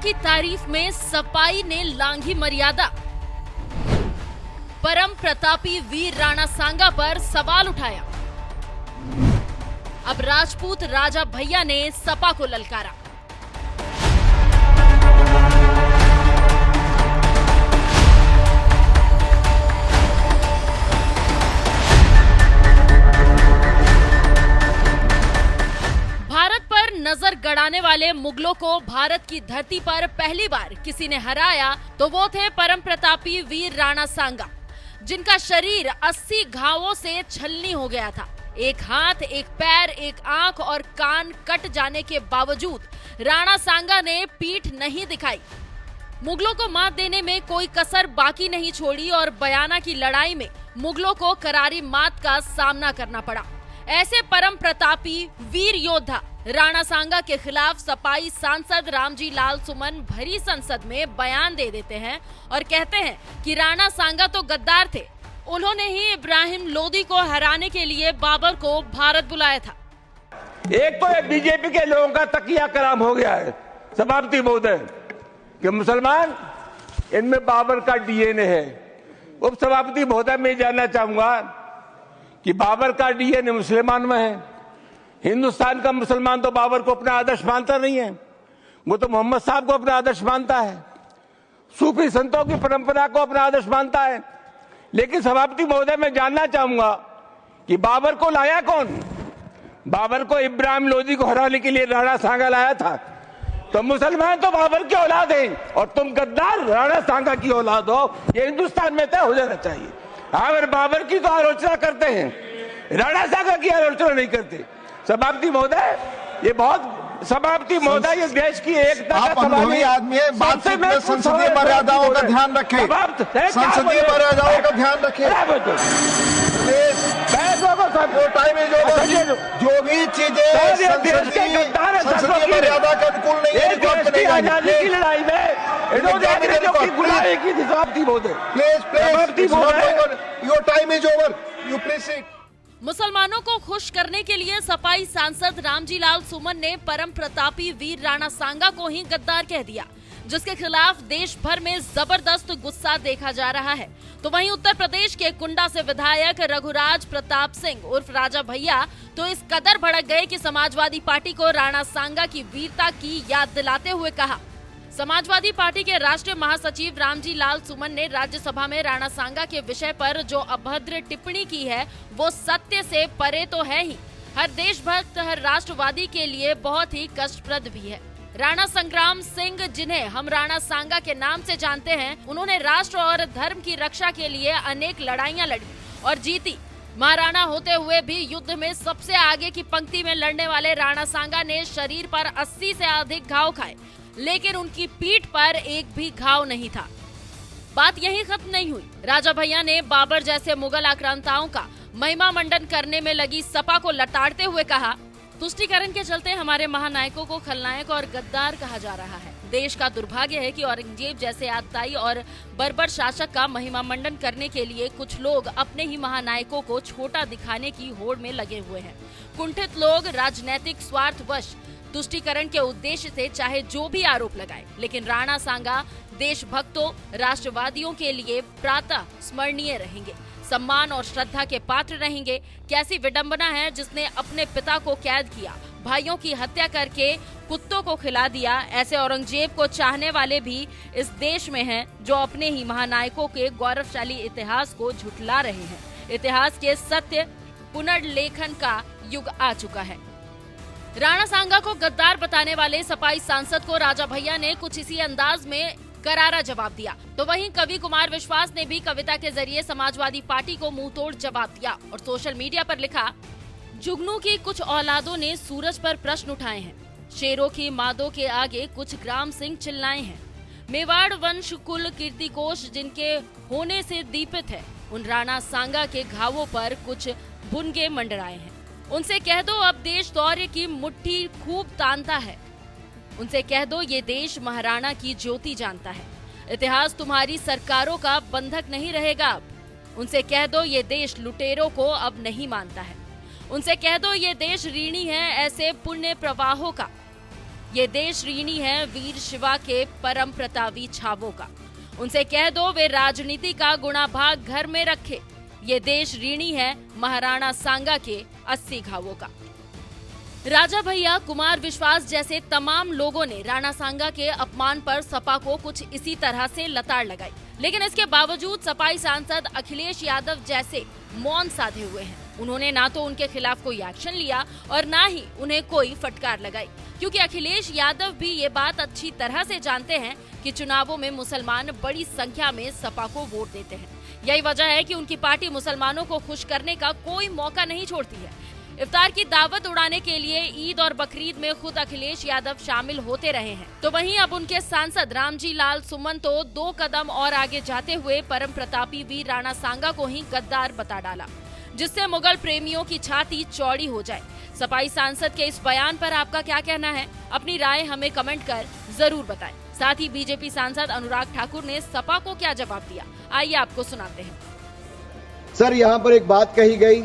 की तारीफ में सपाई ने लांघी मर्यादा। परम प्रतापी वीर राणा सांगा पर सवाल उठाया। अब राजपूत राजा भैया ने सपा को ललकारा। भारत पर नजर गड़ाने वाले मुगलों को भारत की धरती पर पहली बार किसी ने हराया तो वो थे परम प्रतापी वीर राणा सांगा, जिनका शरीर 80 घावों से छलनी हो गया था। एक हाथ, एक पैर, एक आंख और कान कट जाने के बावजूद राणा सांगा ने पीठ नहीं दिखाई। मुगलों को मात देने में कोई कसर बाकी नहीं छोड़ी और बयाना की लड़ाई में मुगलों को करारी मात का सामना करना पड़ा। ऐसे परम प्रतापी वीर योद्धा राणा सांगा के खिलाफ सपाई सांसद रामजी लाल सुमन भरी संसद में बयान दे देते हैं और कहते हैं कि राणा सांगा तो गद्दार थे, उन्होंने ही इब्राहिम लोदी को हराने के लिए बाबर को भारत बुलाया था। एक तो बीजेपी के लोगों का तकिया कलाम हो गया है सभापति महोदय कि मुसलमान इनमें बाबर का डीएनए है। उप सभापति महोदय मैं जानना चाहूंगा कि बाबर का डीएनए मुसलमान में है। हिंदुस्तान का मुसलमान तो बाबर को अपना आदर्श मानता नहीं है, वो तो मोहम्मद साहब को अपना आदर्श मानता है, सूफी संतों की परंपरा को अपना आदर्श मानता है। लेकिन सभापति महोदय मैं जानना चाहूंगा कि बाबर को लाया कौन? बाबर को इब्राहिम लोदी को हराने के लिए राणा सांगा लाया था। तो मुसलमान तो बाबर की औलाद हैं और तुम गद्दार राणा सांगा की औलाद हो, ये हिंदुस्तान में तय हो जाना चाहिए। अगर बाबर की तो आलोचना करते हैं, राणा सांगा की आलोचना नहीं करते। सभापति महोदय ये बहुत सभापति महोदय ये देश की एकता का अनुभवी आदमी है, बातचीत में संसदीय मर्यादाओं का ध्यान रखें, संसदीय मर्यादाओं का ध्यान रखें। Time is over. जो भी चीजें संसदीय मर्यादा के अनुकूल नहीं है, आजादी की लड़ाई में इन्होंने गुलामी की थी सभापति महोदय। Please your time is over, you please sit. मुसलमानों को खुश करने के लिए सपाई सांसद रामजी लाल सुमन ने परम प्रतापी वीर राणा सांगा को ही गद्दार कह दिया, जिसके खिलाफ देश भर में जबरदस्त गुस्सा देखा जा रहा है। तो वहीं उत्तर प्रदेश के कुंडा से विधायक रघुराज प्रताप सिंह उर्फ राजा भैया तो इस कदर भड़क गए कि समाजवादी पार्टी को राणा सांगा की वीरता की याद दिलाते हुए कहा। समाजवादी पार्टी के राष्ट्रीय महासचिव रामजी लाल सुमन ने राज्यसभा में राणा सांगा के विषय पर जो अभद्र टिप्पणी की है वो सत्य से परे तो है ही, हर देशभक्त, हर राष्ट्रवादी के लिए बहुत ही कष्टप्रद भी है। राणा संग्राम सिंह, जिन्हें हम राणा सांगा के नाम से जानते हैं, उन्होंने राष्ट्र और धर्म की रक्षा के लिए अनेक लड़ाइयां लड़ी और जीती। महाराणा होते हुए भी युद्ध में सबसे आगे की पंक्ति में लड़ने वाले राणा सांगा ने शरीर पर 80 से अधिक घाव खाए, लेकिन उनकी पीठ पर एक भी घाव नहीं था। बात यहीं खत्म नहीं हुई। राजा भैया ने बाबर जैसे मुगल आक्रांताओं का महिमा मंडन करने में लगी सपा को लताड़ते हुए कहा, तुष्टीकरण के चलते हमारे महानायकों को खलनायक और गद्दार कहा जा रहा है। देश का दुर्भाग्य है कि औरंगजेब जैसे आतताई और बर्बर शासक का महिमा मंडन करने के लिए कुछ लोग अपने ही महानायकों को छोटा दिखाने की होड़ में लगे हुए हैं। कुंठित लोग राजनैतिक स्वार्थवश तुष्टीकरण के उद्देश्य से चाहे जो भी आरोप लगाए, लेकिन राणा सांगा देशभक्तों, राष्ट्रवादियों के लिए प्रातः स्मरणीय रहेंगे, सम्मान और श्रद्धा के पात्र रहेंगे। कैसी विडंबना है जिसने अपने पिता को कैद किया, भाइयों की हत्या करके कुत्तों को खिला दिया। ऐसे औरंगजेब को चाहने वाले भी इस देश में हैं, जो अपने ही महानायकों के गौरवशाली इतिहास को झुठला रहे हैं। इतिहास के सत्य पुनर्लेखन का युग आ चुका है। राणा सांगा को गद्दार बताने वाले सपाई सांसद को राजा भैया ने कुछ इसी अंदाज में करारा जवाब दिया। तो वहीं कवि कुमार विश्वास ने भी कविता के जरिए समाजवादी पार्टी को मुंहतोड़ जवाब दिया और सोशल मीडिया पर लिखा, जुगनू की कुछ औलादों ने सूरज पर प्रश्न उठाए हैं, शेरों की मादों के आगे कुछ ग्राम सिंह चिल्लाए हैं। मेवाड़ वंश कुल कीर्तिकोश जिनके होने से दीपित है, उन राणा सांगा के घावों पर कुछ भुनगे मंडराए हैं। उनसे कह दो अब देश शौर्य की मुट्ठी खूब तानता है। उनसे कह दो ये देश महाराणा की ज्योति जानता है। इतिहास तुम्हारी सरकारों का बंधक नहीं रहेगा अब। उनसे कह दो ये देश लुटेरों को अब नहीं मानता है। उनसे कह दो ये देश ऋणी है ऐसे पुण्य प्रवाहों का। ये देश ऋणी है वीर शिवा के परम प्रतापी छावों का। उनसे कह दो वे राजनीति का गुणा भाग घर में रखे। ये देश ऋणी है महाराणा सांगा के 80 घावों का। राजा भैया, कुमार विश्वास जैसे तमाम लोगों ने राणा सांगा के अपमान पर सपा को कुछ इसी तरह से लताड़ लगाई, लेकिन इसके बावजूद सपाई सांसद अखिलेश यादव जैसे मौन साधे हुए हैं। उन्होंने ना तो उनके खिलाफ कोई एक्शन लिया और ना ही उन्हें कोई फटकार लगाई, क्योंकि अखिलेश यादव भी ये बात अच्छी तरह से जानते हैं कि चुनावों में मुसलमान बड़ी संख्या में सपा को वोट देते हैं। यही वजह है कि उनकी पार्टी मुसलमानों को खुश करने का कोई मौका नहीं छोड़ती है। इफ्तार की दावत उड़ाने के लिए ईद और बकरीद में खुद अखिलेश यादव शामिल होते रहे हैं, तो वहीं अब उनके सांसद रामजी लाल सुमन तो 2 कदम और आगे जाते हुए परम प्रतापी वीर राणा सांगा को ही गद्दार बता डाला, जिससे मुगल प्रेमियों की छाती चौड़ी हो जाए। सपाई सांसद के इस बयान पर आपका क्या कहना है? अपनी राय हमें कमेंट कर जरूर बताएं। साथ ही बीजेपी सांसद अनुराग ठाकुर ने सपा को क्या जवाब दिया, आइए आपको सुनाते हैं। सर, यहाँ पर एक बात कही गई,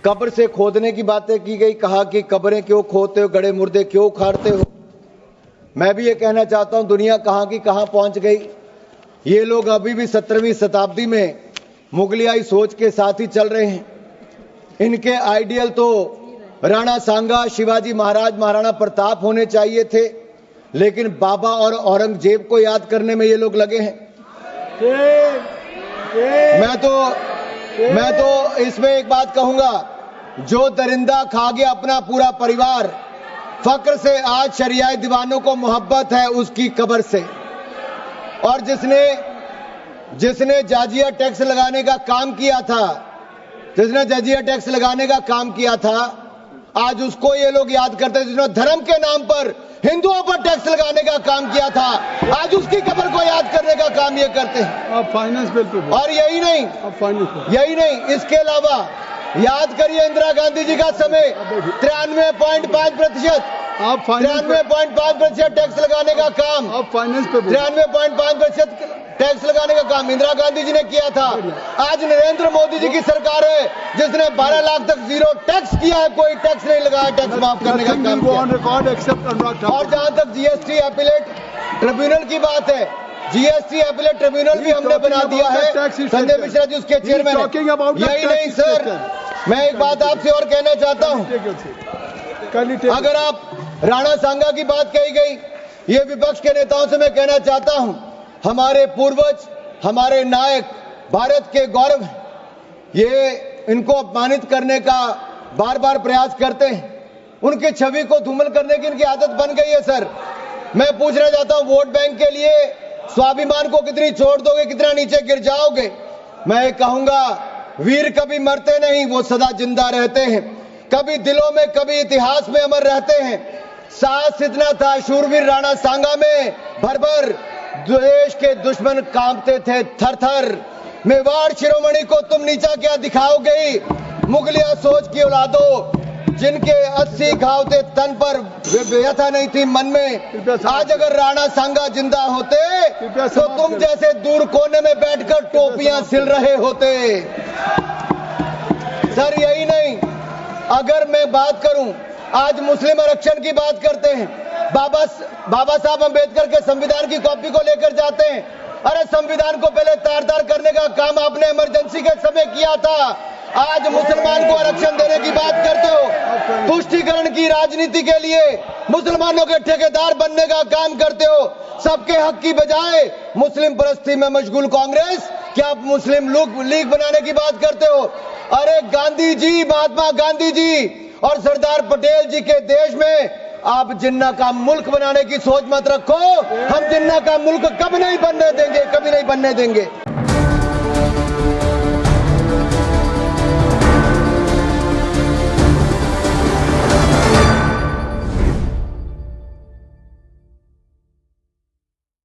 कब्र से खोदने की बातें की गई, कहा कि कब्रें क्यों खोदते हो, गड़े मुर्दे क्यों उखाड़ते हो। मैं भी ये कहना चाहता हूं, दुनिया कहां की कहां पहुंच गई। ये लोग अभी भी 17वीं शताब्दी में मुगलियाई सोच के साथ ही चल रहे हैं। इनके आइडियल तो राणा सांगा, शिवाजी महाराज, महाराणा प्रताप होने चाहिए थे, लेकिन बाबा और औरंगजेब को याद करने में ये लोग लगे हैं। मैं तो इसमें एक बात कहूंगा, जो दरिंदा खा गया अपना पूरा परिवार, फक्र से आज शरियाई दीवानों को मोहब्बत है उसकी कब्र से। और जिसने जाजिया टैक्स लगाने का काम किया था, आज उसको ये लोग याद करते हैं। जिसने धर्म के नाम पर हिंदुओं पर टैक्स लगाने का काम किया था, आज उसकी कब्र को याद करने का काम ये करते हैं। आप फाइनेंस बिल पे और यही नहीं, इसके अलावा याद करिए इंदिरा गांधी जी का समय 93.5% 93.5% टैक्स लगाने का काम, आप फाइनेंस पे 93.5% टैक्स लगाने का काम इंदिरा गांधी जी ने किया था। आज नरेंद्र मोदी जी की सरकार है जिसने 12 लाख तक जीरो टैक्स किया है, कोई टैक्स नहीं लगाया, टैक्स माफ करने का काम किया। और जहां तक जीएसटी अपीलेट ट्रिब्यूनल की बात है, जीएसटी अपीलेट ट्रिब्यूनल भी हमने बना दिया है, संजय मिश्रा जी उसके चेयरमैन है। यही नहीं सर, मैं एक बात आपसे और कहना चाहता हूं, अगर आप राणा सांगा की बात कही गई, ये विपक्ष के नेताओं से मैं कहना चाहता हूं, हमारे पूर्वज, हमारे नायक भारत के गौरव, ये इनको अपमानित करने का बार बार प्रयास करते हैं। उनकी छवि को धूमिल करने की इनकी आदत बन गई है। सर, मैं पूछना चाहता हूं, वोट बैंक के लिए स्वाभिमान को कितनी छोड़ दोगे, कितना नीचे गिर जाओगे? मैं कहूंगा, वीर कभी मरते नहीं, वो सदा जिंदा रहते हैं, कभी दिलों में, कभी इतिहास में अमर रहते हैं। साहस इतना था शूरवीर राणा सांगा में, भर देश के दुश्मन कांपते थे थर थर। मेवाड़ शिरोमणि को तुम नीचा क्या दिखाओगे? मुगलिया सोच की औलादो, जिनके 80 घाव थे तन पर, व्यथा नहीं थी मन में। आज अगर राणा सांगा जिंदा होते तो तुम जैसे दूर कोने में बैठकर टोपियां सिल रहे होते। सर, यही नहीं, अगर मैं बात करूं, आज मुस्लिम आरक्षण की बात करते हैं, बाबा साहब अंबेडकर के संविधान की कॉपी को लेकर जाते हैं। अरे संविधान को पहले तार-तार करने का काम आपने इमरजेंसी के समय किया था, आज मुसलमान को आरक्षण देने की बात करते हो। तुष्टीकरण की राजनीति के लिए मुसलमानों के ठेकेदार बनने का काम करते हो। सबके हक की बजाय मुस्लिम परस्ती में मशगूल कांग्रेस, क्या आप मुस्लिम लीग बनाने की बात करते हो? अरे गांधी जी, महात्मा गांधी जी और सरदार पटेल जी के देश में आप जिन्ना का मुल्क बनाने की सोच मत रखो। हम जिन्ना का मुल्क कभी नहीं बनने देंगे, कभी नहीं बनने देंगे।